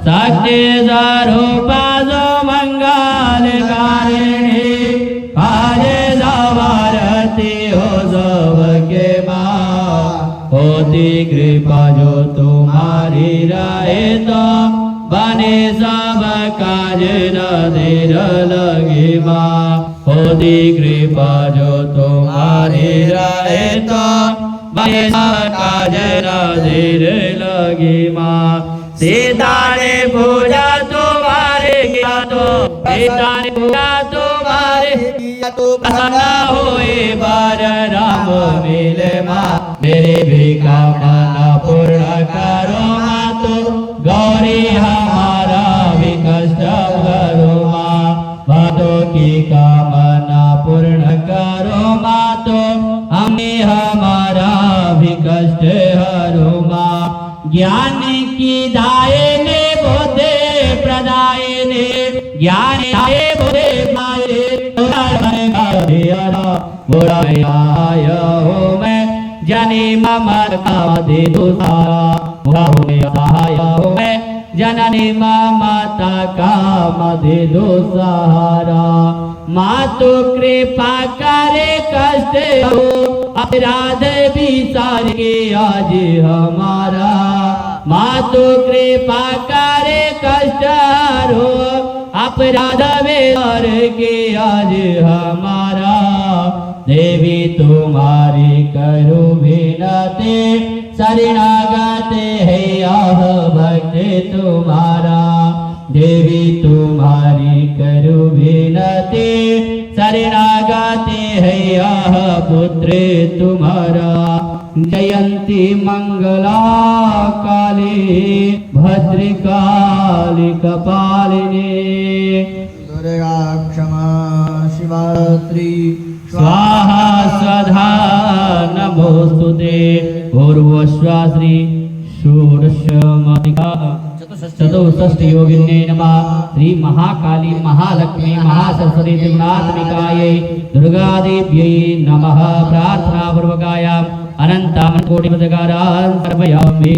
सक्ति स्वरूपा जो मंगलकारिणी काजे सवारती हो सबके माँ होती कृपा जो तुम्हारी रहे तो बने सब काज नदीर लगी माँ होती कृपा जो तुम्हारी रहे तो बने सब काज नदीर लगी माँ सीता ने पूजा तुम्हारे किया तो सीता ने पूजा तुम्हारे किया तो प्रसन्न हुए बार राम मिले माँ मेरी भी कामना पूर्ण करो माँ तो गौरी हमारा भी कष्ट करो माँ भक्तों की कामना पूर्ण करो माँ तो हमें हमारा भी कष्ट हरो माँ ज्ञान की दायने बोधे प्रदायने ज्ञान दाये बोधे माये बुरा आया हो मैं जनी ममर का दे दुसारा बुरा होने आया हो मैं जननी ममता का मधे दो सहारा माँ तो कृपा करे कष्ट हो अपराध भी सार के आज हमारा माँ तो कृपा करे कष्ट हो अपराध बेर के आज हमारा देवी तुम्हारी करो विनती शरणागते है यह भक्त तुम्हारा देवी तुम्हारी करो विनती शरणागते है यह पुत्र तुम्हारा जयंती मंगला काली भद्रकाली कपालिनी दुर्गा क्षमा शिवरात्रि स्वाहा स्वधा नमोस्तुते पूर्वश्वाश्री षोडशमतिका चतुष्षष्टि योगिन्ये नमः श्री महाकाली महालक्ष्मी महासरस्वती त्रिगुणात्मिकायै दुर्गादेव्यै नमः प्रार्थना पूर्वकायाम् अनन्तामकोटिपदकारान् समर्पयामि।